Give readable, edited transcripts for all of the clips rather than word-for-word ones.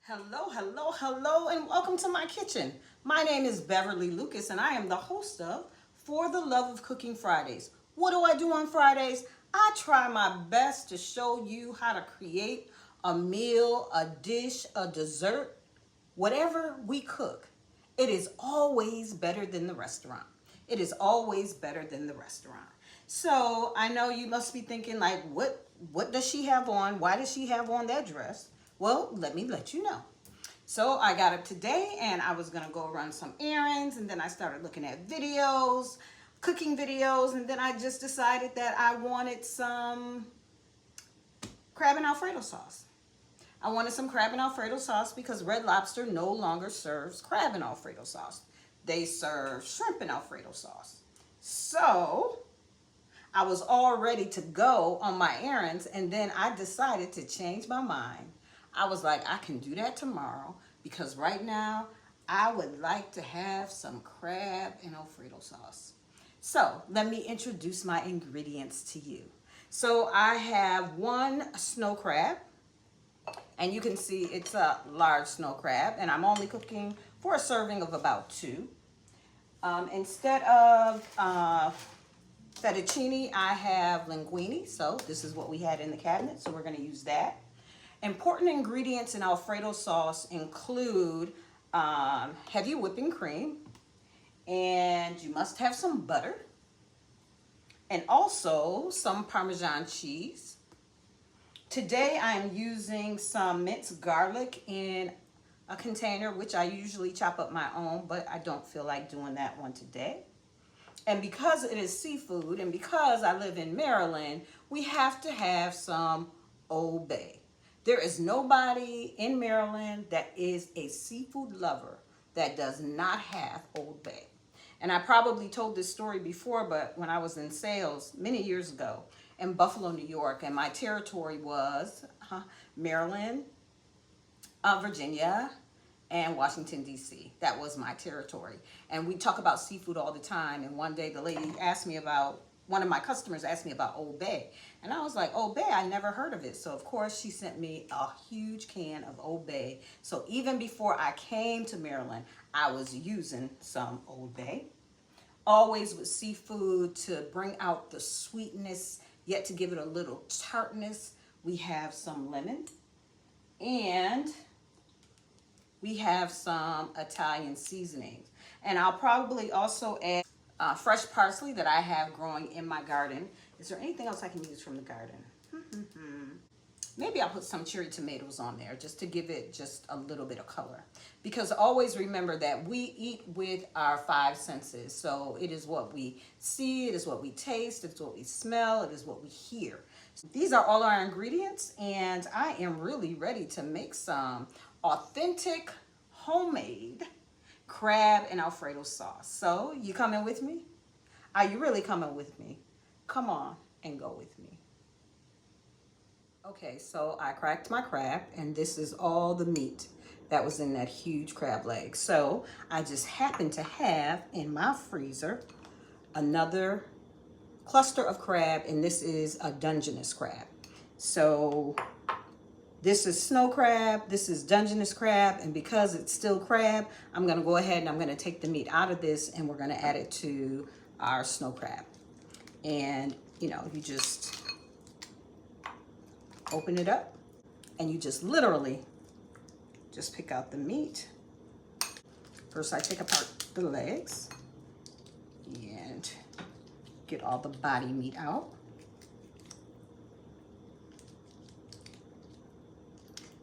Hello, hello, hello, and welcome to my kitchen. My name is Beverly Lucas, and I am the host of For the Love of Cooking Fridays. What do I do on Fridays? I try my best to show you how to create a meal, a dish, a dessert, whatever we cook. It is always better than the restaurant. It is always better than the restaurant. So I know you must be thinking like, what does she have on? Why does she have on that dress? Well, let me let you know. So I got up today and I was gonna go run some errands, and then I started looking at videos, cooking videos, and then I just decided that I wanted some crab and Alfredo sauce. I wanted some crab and Alfredo sauce because Red Lobster no longer serves crab and Alfredo sauce. They serve shrimp and Alfredo sauce. So I was all ready to go on my errands, and then I decided to change my mind. I was like, I can do that tomorrow because right now I would like to have some crab and Alfredo sauce. So let me introduce my ingredients to you. So I have one snow crab, and you can see it's a large snow crab, and I'm only cooking for a serving of about two. Instead of fettuccine, I have linguine, so this is what we had in the cabinet, so we're going to use that. Important ingredients in Alfredo sauce include heavy whipping cream, and you must have some butter, and also some Parmesan cheese. Today I'm using some minced garlic in a container, which I usually chop up my own, but I don't feel like doing that one today. And because it is seafood, and because I live in Maryland, we have to have some Old Bay. There is nobody in Maryland that is a seafood lover that does not have Old Bay. And I probably told this story before, but when I was in sales many years ago in Buffalo, New York, and my territory was Maryland, Virginia, and Washington, D.C. That was my territory. And we talk about seafood all the time. And one day the lady asked me about, one of my customers asked me about Old Bay. And I was like, Old Bay, I never heard of it. So of course she sent me a huge can of Old Bay. So even before I came to Maryland, I was using some Old Bay. Always with seafood to bring out the sweetness, yet to give it a little tartness. We have some lemon, and we have some Italian seasonings. And I'll probably also add fresh parsley that I have growing in my garden. Is there anything else I can use from the garden? Maybe I'll put some cherry tomatoes on there just to give it just a little bit of color. Because always remember that we eat with our five senses. So it is what we see, it is what we taste, it's what we smell, it is what we hear. So these are all our ingredients, and I am really ready to make some authentic, homemade crab and Alfredo sauce. So you coming with me? Are you really coming with me? Come on and go with me. Okay, so I cracked my crab, and this is all the meat that was in that huge crab leg. So I just happen to have in my freezer another cluster of crab, and this is a Dungeness crab. So this is snow crab, this is Dungeness crab, and because it's still crab, I'm gonna go ahead and I'm gonna take the meat out of this, and we're gonna add it to our snow crab. And you know, you just open it up, and you just literally just pick out the meat. First I take apart the legs and get all the body meat out.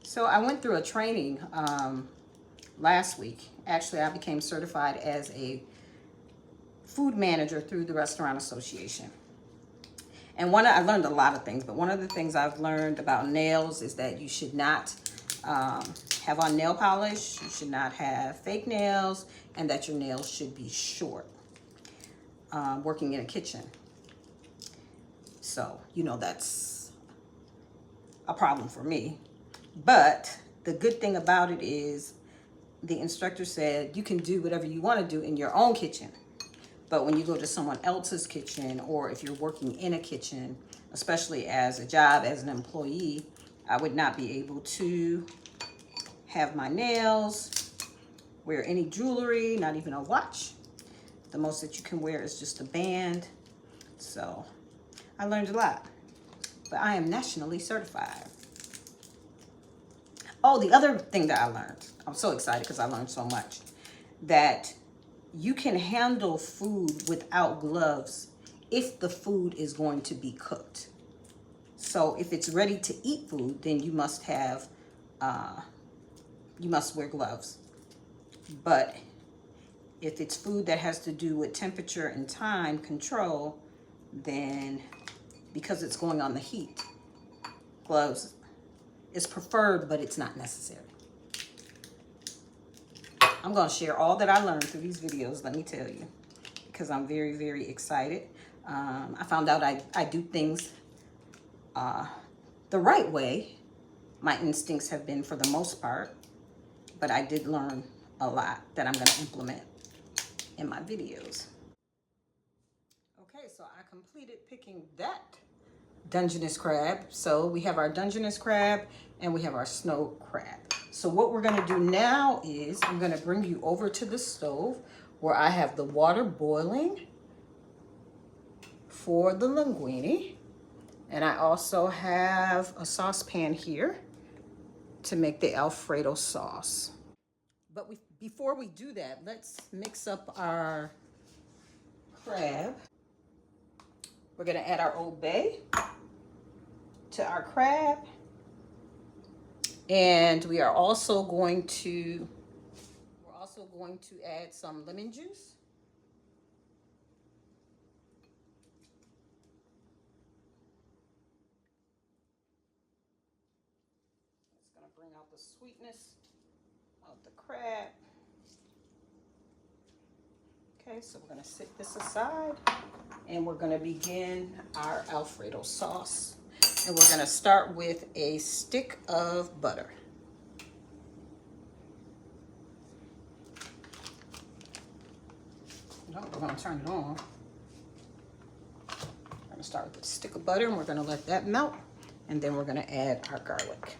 So I went through a training last week. Actually, I became certified as a food manager through the Restaurant Association. And I learned a lot of things, but one of the things I've learned about nails is that you should not have on nail polish, you should not have fake nails, and that your nails should be short working in a kitchen. So, you know, that's a problem for me. But the good thing about it is the instructor said you can do whatever you want to do in your own kitchen. But when you go to someone else's kitchen, or if you're working in a kitchen, especially as a job, as an employee, I would not be able to have my nails, wear any jewelry, not even a watch. The most that you can wear is just a band. So I learned a lot, but I am nationally certified. Oh, the other thing that I learned, I'm so excited because I learned so much, that you can handle food without gloves if the food is going to be cooked. So if it's ready to eat food, then you must have, you must wear gloves. But if it's food that has to do with temperature and time control, then because it's going on the heat, gloves is preferred, but it's not necessary. I'm gonna share all that I learned through these videos, let me tell you, because I'm very, very excited. I found out I do things the right way. My instincts have been for the most part, but I did learn a lot that I'm gonna implement in my videos. Okay, so I completed picking that Dungeness crab. So we have our Dungeness crab and we have our snow crab. So what we're gonna do now is I'm gonna bring you over to the stove where I have the water boiling for the linguine. And I also have a saucepan here to make the Alfredo sauce. But before we do that, let's mix up our crab. We're gonna add our Old Bay to our crab. And we are also going to, add some lemon juice. It's gonna bring out the sweetness of the crab. Okay, so we're gonna set this aside and we're gonna begin our Alfredo sauce. And we're gonna start with a stick of butter. No, we're gonna turn it on. We're gonna start with a stick of butter and we're gonna let that melt. And then we're gonna add our garlic.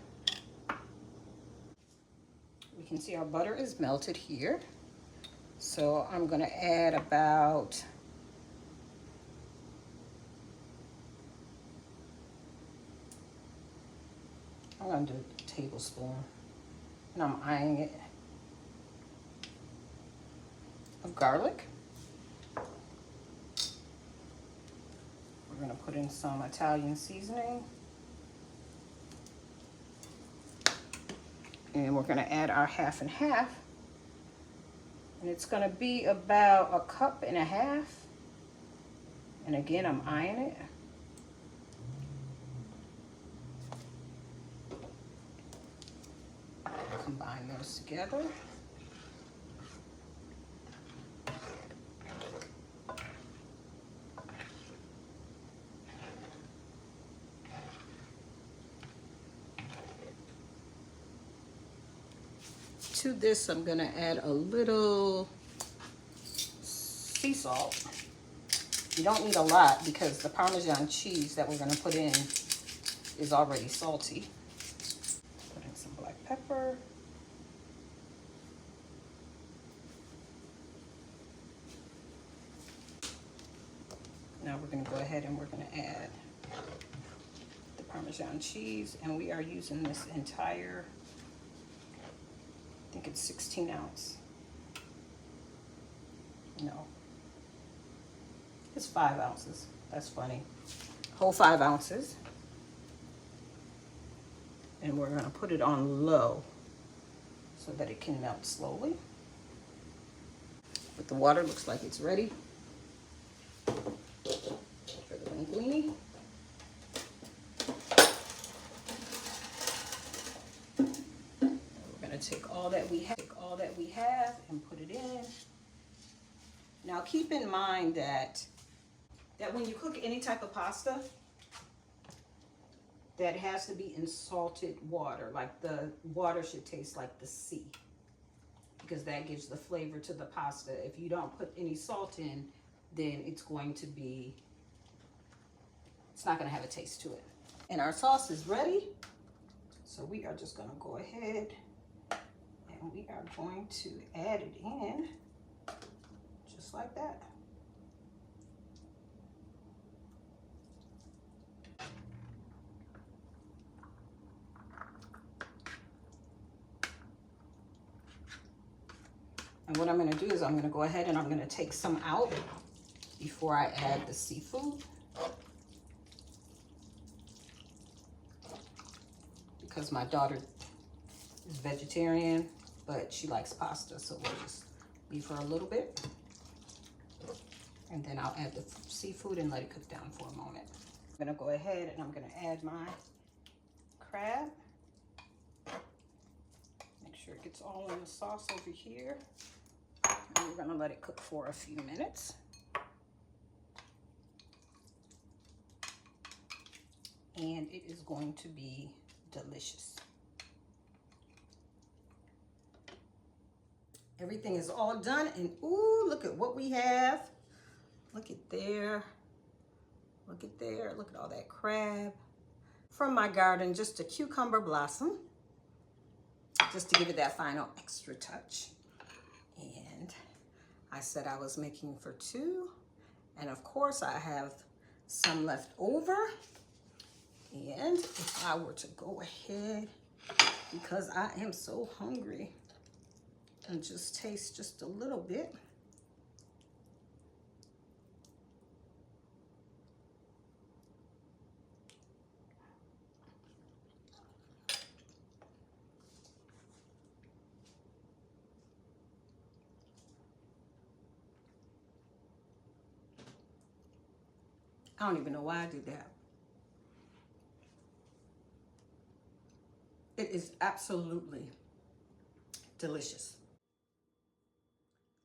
We can see our butter is melted here. So I'm gonna add about I'm gonna do a tablespoon, and I'm eyeing it, of garlic. We're gonna put in some Italian seasoning. And we're gonna add our half and half. And it's gonna be about 1.5 cups. And again, I'm eyeing it. Combine those together. To this, I'm gonna add a little sea salt. You don't need a lot because the Parmesan cheese that we're gonna put in is already salty. Put in some black pepper. Now we're gonna go ahead and we're gonna add the Parmesan cheese, and we are using this entire, I think it's 16 ounce. No, it's 5 ounces. That's funny. Whole 5 ounces. And we're gonna put it on low so that it can melt slowly. But the water looks like it's ready for the linguine. We're gonna take all that we have and put it in. Now keep in mind that when you cook any type of pasta, that has to be in salted water. Like the water should taste like the sea, because that gives the flavor to the pasta. If you don't put any salt in, then it's not gonna have a taste to it. And our sauce is ready. So we are just gonna go ahead And we are going to add it in just like that. And what I'm going to do is I'm going to go ahead and I'm going to take some out before I add the seafood. Because my daughter is vegetarian, but she likes pasta, so we'll just leave her a little bit. And then I'll add the seafood and let it cook down for a moment. I'm gonna go ahead and I'm gonna add my crab. Make sure it gets all in the sauce over here. And we're gonna let it cook for a few minutes. And it is going to be delicious. Everything is all done, and ooh, look at what we have. Look at there. Look at there. Look at all that crab. From my garden, just a cucumber blossom, just to give it that final extra touch. And I said I was making for two, and of course I have some left over. And if I were to go ahead, because I am so hungry, and just taste just a little bit. I don't even know why I did that. It is absolutely delicious.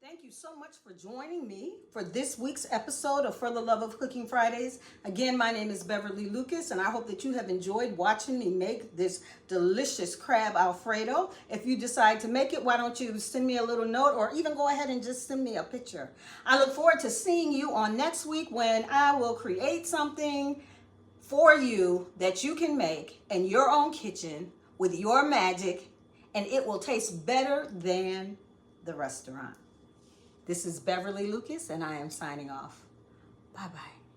Thank you so much for joining me for this week's episode of For the Love of Cooking Fridays. Again, my name is Beverly Lucas, and I hope that you have enjoyed watching me make this delicious crab Alfredo. If you decide to make it, why don't you send me a little note, or even go ahead and just send me a picture. I look forward to seeing you on next week when I will create something for you that you can make in your own kitchen with your magic, and it will taste better than the restaurant. This is Beverly Lucas, and I am signing off. Bye-bye.